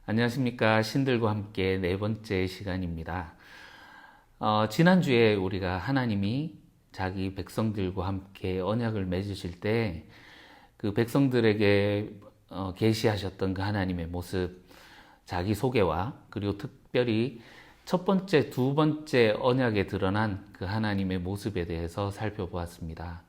안녕하십니까. 신들과 함께 네 번째 시간입니다. 지난주에 우리가 하나님이 자기 백성들과 함께 언약을 맺으실 때 그 백성들에게 계시하셨던 그 하나님의 모습, 자기 소개와 그리고 특별히 첫 번째, 두 번째 언약에 드러난 그 하나님의 모습에 대해서 살펴보았습니다.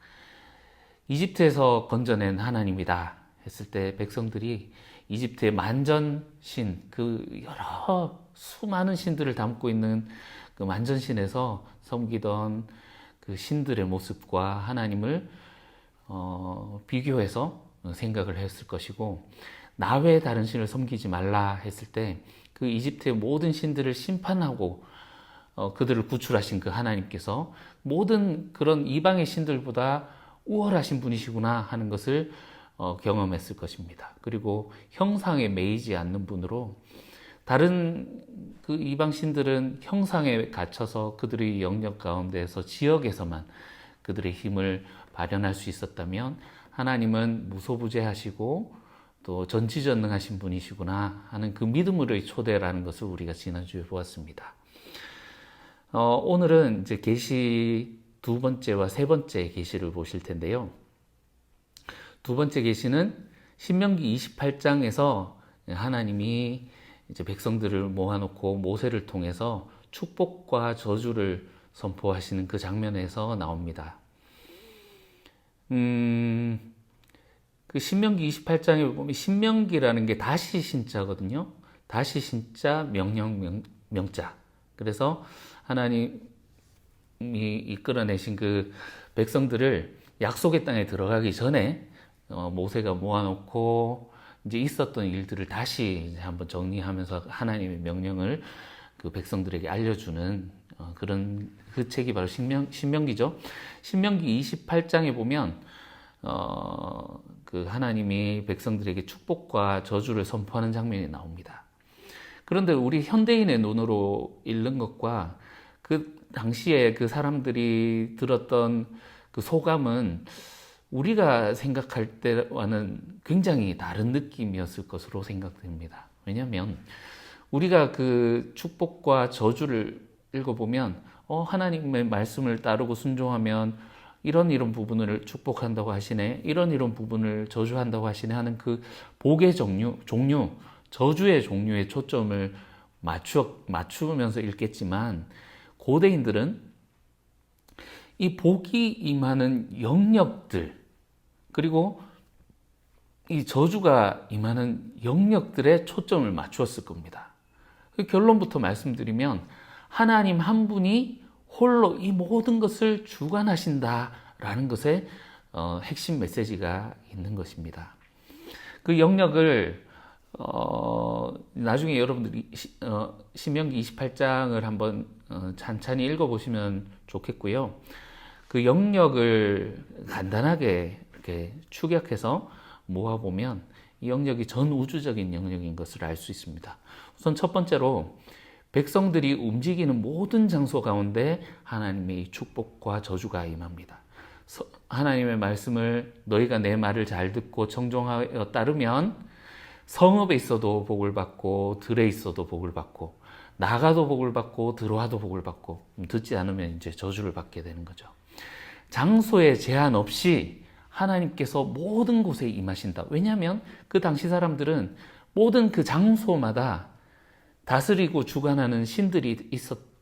이집트에서 건져낸 하나님이다 했을 때 백성들이 이집트의 만전신, 그 여러 수많은 신들을 담고 있는 그 만전신에서 섬기던 그 신들의 모습과 하나님을 비교해서 생각을 했을 것이고, 나 외에 다른 신을 섬기지 말라 했을 때 그 이집트의 모든 신들을 심판하고 그들을 구출하신 그 하나님께서 모든 그런 이방의 신들보다 우월하신 분이시구나 하는 것을 경험했을 것입니다. 그리고 형상에 매이지 않는 분으로, 다른 그 이방 신들은 형상에 갇혀서 그들의 영역 가운데에서 지역에서만 그들의 힘을 발현할 수 있었다면, 하나님은 무소부재하시고 또 전지전능하신 분이시구나 하는 그 믿음으로의 초대라는 것을 우리가 지난주에 보았습니다. 오늘은 이제 계시 두 번째와 세 번째 계시를 보실 텐데요. 두 번째 계시는 신명기 28장에서 하나님이 이제 백성들을 모아놓고 모세를 통해서 축복과 저주를 선포하시는 그 장면에서 나옵니다. 그 신명기 28장에 보면 신명기라는 게 다시 신자거든요. 다시 신자, 명자. 그래서 하나님이 이끌어내신 그 백성들을 약속의 땅에 들어가기 전에 모세가 모아놓고 이제 있었던 일들을 다시 이제 한번 정리하면서 하나님의 명령을 그 백성들에게 알려주는 그런 그 책이 바로 신명기죠. 신명기 28장에 보면 그 하나님이 백성들에게 축복과 저주를 선포하는 장면이 나옵니다. 그런데 우리 현대인의 눈으로 읽는 것과 그 당시에 그 사람들이 들었던 그 소감은 우리가 생각할 때와는 굉장히 다른 느낌이었을 것으로 생각됩니다. 왜냐하면 우리가 그 축복과 저주를 읽어보면 하나님의 말씀을 따르고 순종하면 이런 부분을 축복한다고 하시네, 이런 부분을 저주한다고 하시네 하는 그 복의 종류, 저주의 종류에 초점을 맞추면서 읽겠지만, 고대인들은 이 복이 임하는 영역들, 그리고 이 저주가 임하는 영역들에 초점을 맞추었을 겁니다. 그 결론부터 말씀드리면 하나님 한 분이 홀로 이 모든 것을 주관하신다라는 것에 핵심 메시지가 있는 것입니다. 그 영역을 나중에 여러분들이 신명기 28장을 한번 찬찬히 읽어보시면 좋겠고요. 그 영역을 간단하게 이렇게 축약해서 모아보면 이 영역이 전 우주적인 영역인 것을 알 수 있습니다. 우선 첫 번째로 백성들이 움직이는 모든 장소 가운데 하나님의 축복과 저주가 임합니다. 하나님의 말씀을 너희가 내 말을 잘 듣고 청종하여 따르면 성읍에 있어도 복을 받고 들에 있어도 복을 받고 나가도 복을 받고 들어와도 복을 받고, 듣지 않으면 이제 저주를 받게 되는 거죠. 장소에 제한 없이 하나님께서 모든 곳에 임하신다. 왜냐하면 그 당시 사람들은 모든 그 장소마다 다스리고 주관하는 신들이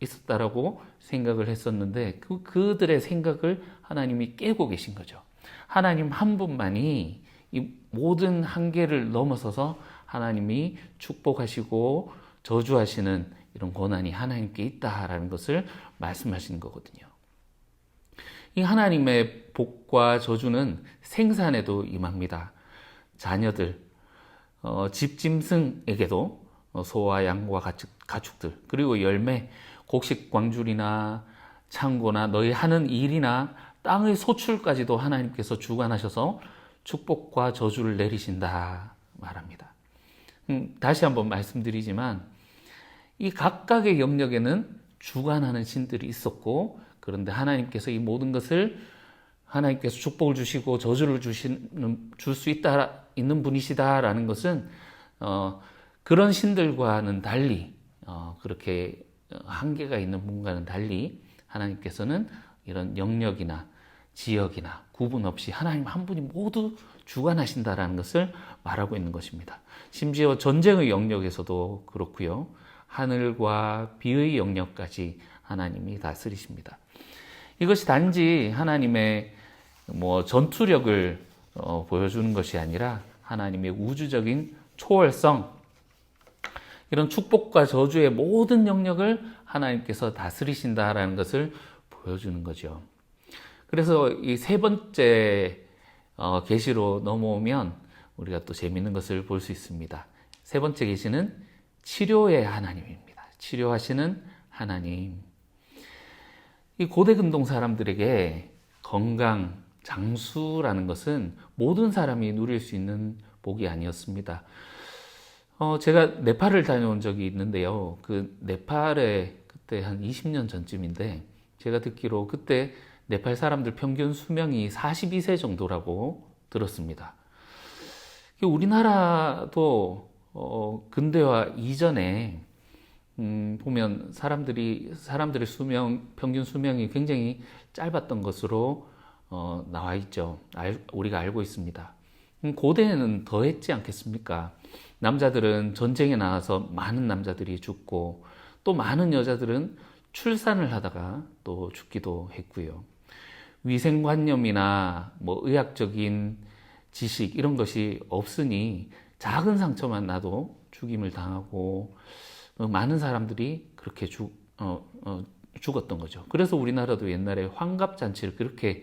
있었다라고 생각을 했었는데 그들의 생각을 하나님이 깨고 계신 거죠. 하나님 한 분만이 이 모든 한계를 넘어서서 하나님이 축복하시고 저주하시는 이런 권한이 하나님께 있다라는 것을 말씀하시는 거거든요. 이 하나님의 복과 저주는 생산에도 임합니다. 자녀들, 집짐승에게도 소와 양과 가축들, 그리고 열매, 곡식 광줄이나 창고나 너희 하는 일이나 땅의 소출까지도 하나님께서 주관하셔서 축복과 저주를 내리신다 말합니다. 다시 한번 말씀드리지만 이 각각의 영역에는 주관하는 신들이 있었고, 그런데 하나님께서 이 모든 것을 하나님께서 축복을 주시고 저주를 줄 수 있는 분이시다라는 것은 그런 신들과는 달리 그렇게 한계가 있는 분과는 달리 하나님께서는 이런 영역이나 지역이나 구분 없이 하나님 한 분이 모두 주관하신다라는 것을 말하고 있는 것입니다. 심지어 전쟁의 영역에서도 그렇고요. 하늘과 비의 영역까지 하나님이 다스리십니다. 이것이 단지 하나님의 전투력을 보여주는 것이 아니라 하나님의 우주적인 초월성, 이런 축복과 저주의 모든 영역을 하나님께서 다스리신다라는 것을 보여주는 거죠. 그래서 이 세 번째 계시로 넘어오면 우리가 또 재미있는 것을 볼 수 있습니다. 세 번째 계시는 치료의 하나님입니다. 치료하시는 하나님. 이 고대 근동 사람들에게 건강, 장수라는 것은 모든 사람이 누릴 수 있는 복이 아니었습니다. 제가 네팔을 다녀온 적이 있는데요. 그 네팔에 그때 한 20년 전쯤인데 제가 듣기로 그때 네팔 사람들 평균 수명이 42세 정도라고 들었습니다. 우리나라도 근대화 이전에 보면 사람들의 평균 수명이 굉장히 짧았던 것으로 나와 있죠. 우리가 알고 있습니다. 고대에는 더했지 않겠습니까? 남자들은 전쟁에 나가서 많은 남자들이 죽고 또 많은 여자들은 출산을 하다가 또 죽기도 했고요. 위생관념이나 의학적인 지식 이런 것이 없으니 작은 상처만 나도 죽임을 당하고 많은 사람들이 그렇게 죽었던 거죠. 그래서 우리나라도 옛날에 환갑잔치를 그렇게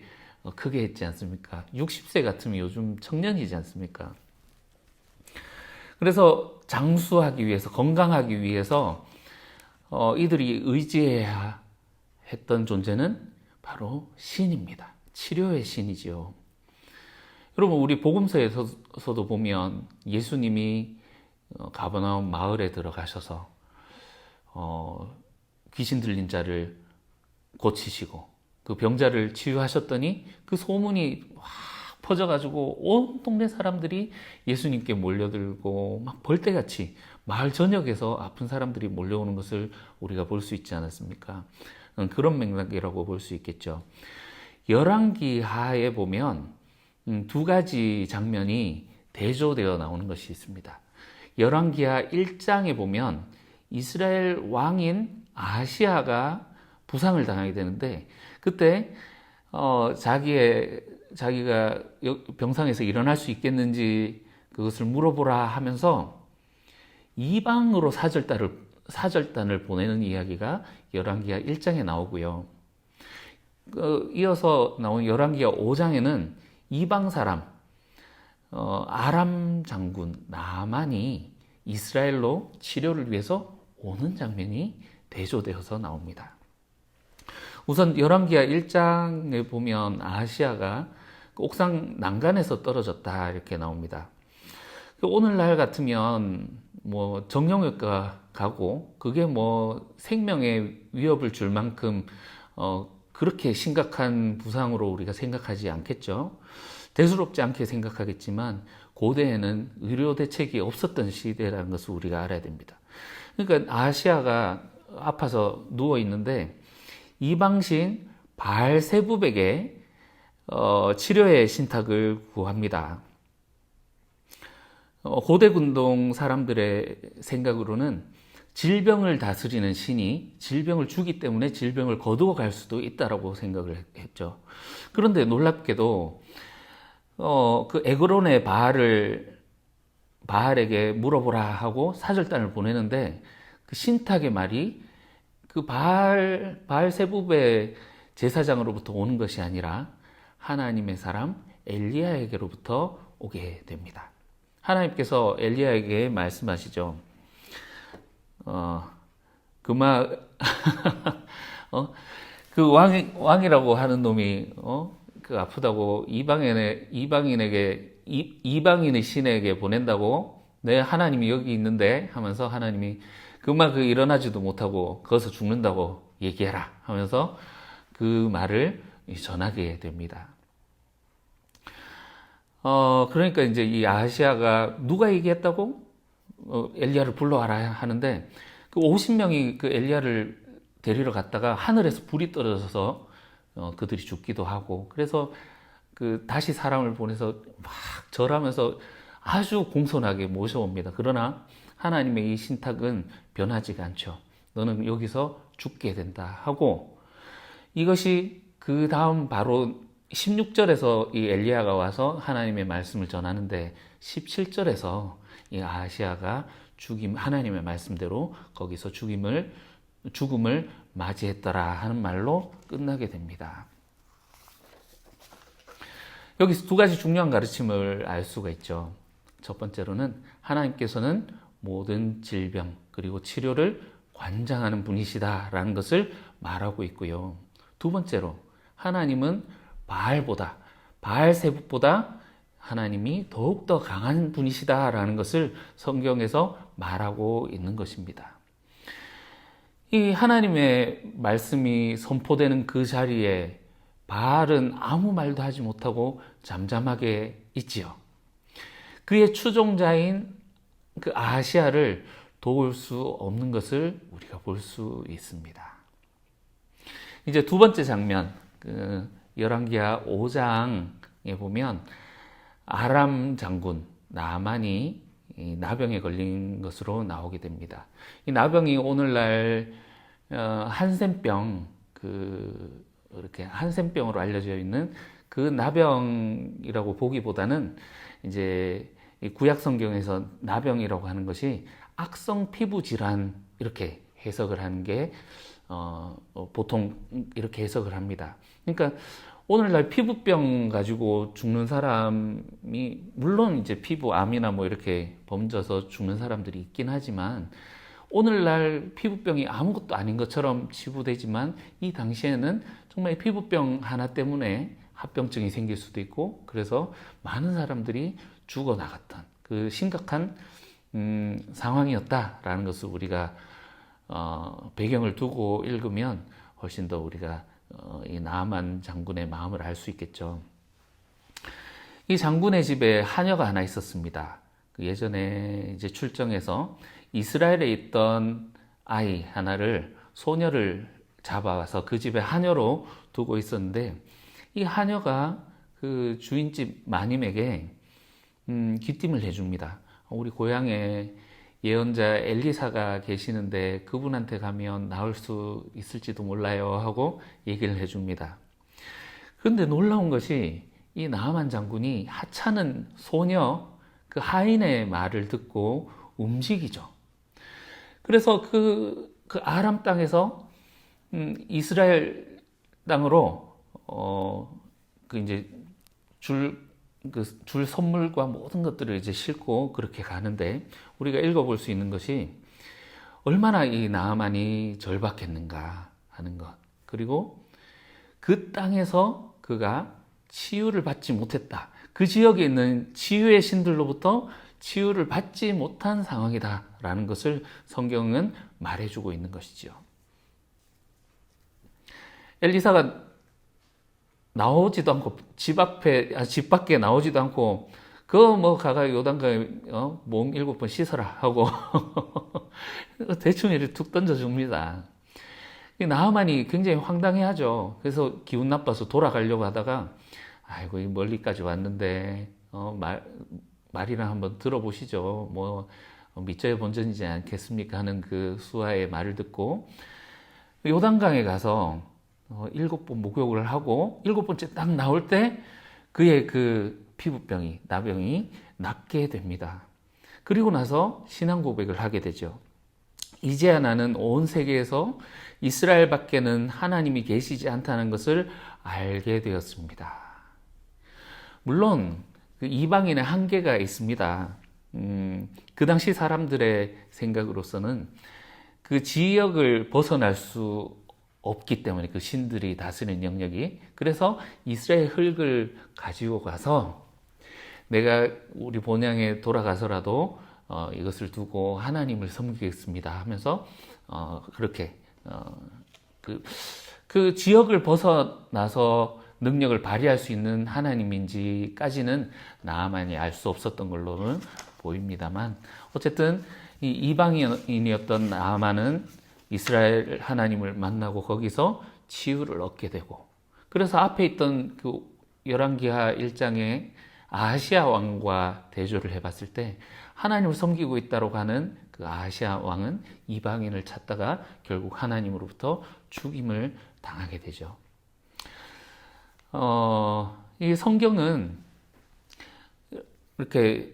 크게 했지 않습니까? 60세 같으면 요즘 청년이지 않습니까? 그래서 장수하기 위해서, 건강하기 위해서 이들이 의지해야 했던 존재는 바로 신입니다. 치료의 신이지요. 여러분, 우리 복음서에서도 보면 예수님이 가버나움 마을에 들어가셔서 귀신 들린 자를 고치시고 그 병자를 치유하셨더니 그 소문이 확 퍼져가지고 온 동네 사람들이 예수님께 몰려들고 막 벌떼같이 마을 전역에서 아픈 사람들이 몰려오는 것을 우리가 볼 수 있지 않았습니까? 그런 맥락이라고 볼 수 있겠죠. 열왕기 하에 보면 두 가지 장면이 대조되어 나오는 것이 있습니다. 열왕기하 1장에 보면 이스라엘 왕인 아하시아가 부상을 당하게 되는데 그때 자기가 병상에서 일어날 수 있겠는지 그것을 물어보라 하면서 이방으로 사절단을 보내는 이야기가 열왕기하 1장에 나오고요. 이어서 나온 열왕기하 5장에는 이방 사람 아람 장군 나만이 이스라엘로 치료를 위해서 오는 장면이 대조되어서 나옵니다. 우선 열왕기하 1장에 보면 아하시아가 옥상 난간에서 떨어졌다 이렇게 나옵니다. 오늘날 같으면 정형외과 가고 그게 생명에 위협을 줄 만큼 그렇게 심각한 부상으로 우리가 생각하지 않겠죠. 대수롭지 않게 생각하겠지만 고대에는 의료 대책이 없었던 시대라는 것을 우리가 알아야 됩니다. 그러니까 아하시아가 아파서 누워 있는데 이방신 바알세붑에게 치료의 신탁을 구합니다. 고대 군동 사람들의 생각으로는 질병을 다스리는 신이 질병을 주기 때문에 질병을 거두어 갈 수도 있다라고 생각을 했죠. 그런데 놀랍게도 그 에그론의 바알에게 물어보라 하고 사절단을 보내는데 그 신탁의 말이 그 바알세붑의 제사장으로부터 오는 것이 아니라 하나님의 사람 엘리야에게로부터 오게 됩니다. 하나님께서 엘리야에게 말씀하시죠. 그 왕이라고 하는 놈이 그 아프다고 이방인의 신에게 보낸다고 내 하나님이 여기 있는데 하면서 하나님이 일어나지도 못하고 거기서 죽는다고 얘기해라 하면서 그 말을 전하게 됩니다. 그러니까 이제 이 아하시아가 누가 얘기했다고? 엘리야를 불러와라 하는데 그 50명이 그 엘리야를 데리러 갔다가 하늘에서 불이 떨어져서 그들이 죽기도 하고, 그래서 그 다시 사람을 보내서 막 절하면서 아주 공손하게 모셔옵니다. 그러나 하나님의 이 신탁은 변하지가 않죠. 너는 여기서 죽게 된다 하고, 이것이 그 다음 바로 16절에서 이 엘리야가 와서 하나님의 말씀을 전하는데 17절에서 이 아하시아가 하나님의 말씀대로 거기서 죽음을 맞이했더라 하는 말로 끝나게 됩니다. 여기서 두 가지 중요한 가르침을 알 수가 있죠. 첫 번째로는 하나님께서는 모든 질병 그리고 치료를 관장하는 분이시다라는 것을 말하고 있고요. 두 번째로 하나님은 바알세붓보다 하나님이 더욱더 강한 분이시다라는 것을 성경에서 말하고 있는 것입니다. 이 하나님의 말씀이 선포되는 그 자리에 바알은 아무 말도 하지 못하고 잠잠하게 있지요. 그의 추종자인 그 아하시아를 도울 수 없는 것을 우리가 볼 수 있습니다. 이제 두 번째 장면, 열왕기하 5장에 보면 아람 장군 나아만이 나병에 걸린 것으로 나오게 됩니다. 이 나병이 오늘날 한센병, 이렇게 한센병으로 알려져 있는 그 나병이라고 보기보다는 이제 구약 성경에서 나병이라고 하는 것이 악성 피부 질환 이렇게 해석을 하는 게 보통 이렇게 해석을 합니다. 그러니까 오늘날 피부병 가지고 죽는 사람이 물론 이제 피부암이나 뭐 이렇게 범져서 죽는 사람들이 있긴 하지만 오늘날 피부병이 아무것도 아닌 것처럼 치부되지만 이 당시에는 정말 피부병 하나 때문에 합병증이 생길 수도 있고 그래서 많은 사람들이 죽어나갔던 그 심각한 상황이었다라는 것을 우리가 배경을 두고 읽으면 훨씬 더 우리가 이 나아만 장군의 마음을 알 수 있겠죠. 이 장군의 집에 하녀가 하나 있었습니다. 예전에 이제 출정해서 이스라엘에 있던 아이 하나를 소녀를 잡아와서 그 집에 하녀로 두고 있었는데 이 하녀가 그 주인집 마님에게 귀띔을 해줍니다. 우리 고향에 예언자 엘리사가 계시는데 그분한테 가면 나을 수 있을지도 몰라요 하고 얘기를 해줍니다. 그런데 놀라운 것이 이 나아만 장군이 하찮은 소녀 그 하인의 말을 듣고 움직이죠. 그래서 그 아람 땅에서 이스라엘 땅으로 이제 줄 선물과 모든 것들을 이제 싣고 그렇게 가는데 우리가 읽어볼 수 있는 것이 얼마나 이 나아만이 절박했는가 하는 것, 그리고 그 땅에서 그가 치유를 받지 못했다. 그 지역에 있는 치유의 신들로부터 치유를 받지 못한 상황이다라는 것을 성경은 말해주고 있는 것이죠. 엘리사가 나오지도 않고 집 밖에 나오지도 않고 가가 요단강에 몸 7번 씻어라 하고 대충 이렇게 툭 던져줍니다. 나아만이 굉장히 황당해하죠. 그래서 기분 나빠서 돌아가려고 하다가 아이고 이 멀리까지 왔는데 말이나 한번 들어보시죠. 뭐 밑져야 본전이지 않겠습니까 하는 그 수하의 말을 듣고 요단강에 가서 7번 목욕을 하고 7번째 딱 나올 때 그의 그 피부병이 나병이 낫게 됩니다. 그리고 나서 신앙 고백을 하게 되죠. 이제야 나는 온 세계에서 이스라엘 밖에는 하나님이 계시지 않다는 것을 알게 되었습니다. 물론 그 이방인의 한계가 있습니다. 그 당시 사람들의 생각으로서는 그 지역을 벗어날 수 없기 때문에 그 신들이 다스리는 영역이, 그래서 이스라엘 흙을 가지고 가서 내가 우리 본향에 돌아가서라도 이것을 두고 하나님을 섬기겠습니다 하면서 그렇게 그 지역을 벗어나서 능력을 발휘할 수 있는 하나님인지까지는 나아만이 알 수 없었던 걸로는 보입니다만 어쨌든 이 이방인이었던 나아만은 이스라엘 하나님을 만나고 거기서 치유를 얻게 되고, 그래서 앞에 있던 그 열왕기하 1장에 아하시아 왕과 대조를 해봤을 때 하나님을 섬기고 있다고 하는 그 아하시아 왕은 이방인을 찾다가 결국 하나님으로부터 죽임을 당하게 되죠. 이 성경은 이렇게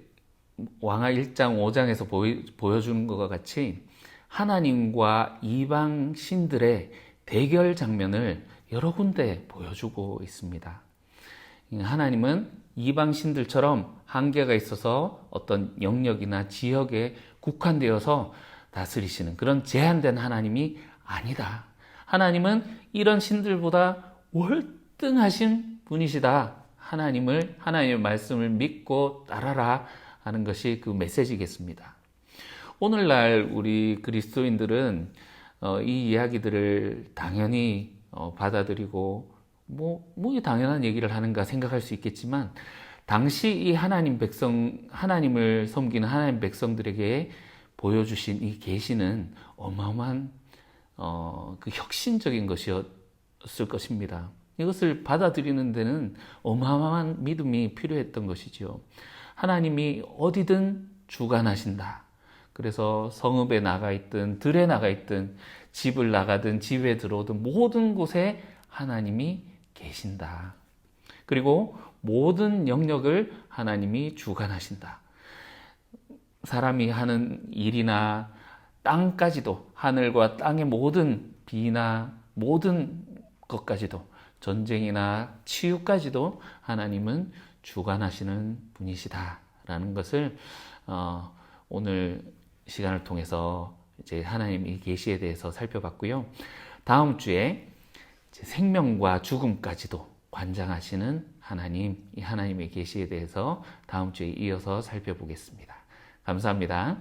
왕하 1장 5장에서 보여주는 것과 같이 하나님과 이방 신들의 대결 장면을 여러 군데 보여주고 있습니다. 하나님은 이방 신들처럼 한계가 있어서 어떤 영역이나 지역에 국한되어서 다스리시는 그런 제한된 하나님이 아니다. 하나님은 이런 신들보다 월등하신 분이시다. 하나님의 말씀을 믿고 따라라 하는 것이 그 메시지겠습니다. 오늘날 우리 그리스도인들은 이 이야기들을 당연히 받아들이고 이 당연한 얘기를 하는가 생각할 수 있겠지만, 당시 이 하나님을 섬기는 하나님 백성들에게 보여주신 이 계시는 어마어마한 그 혁신적인 것이었을 것입니다. 이것을 받아들이는 데는 어마어마한 믿음이 필요했던 것이죠. 하나님이 어디든 주관하신다. 그래서 성읍에 나가 있든 들에 나가 있든 집을 나가든 집에 들어오든 모든 곳에 하나님이 계신다. 그리고 모든 영역을 하나님이 주관하신다. 사람이 하는 일이나 땅까지도, 하늘과 땅의 모든 비나 모든 것까지도, 전쟁이나 치유까지도 하나님은 주관하시는 분이시다라는 것을 오늘 시간을 통해서 이제 하나님의 계시에 대해서 살펴봤고요. 다음 주에 생명과 죽음까지도 관장하시는 하나님, 이 하나님의 계시에 대해서 다음 주에 이어서 살펴보겠습니다. 감사합니다.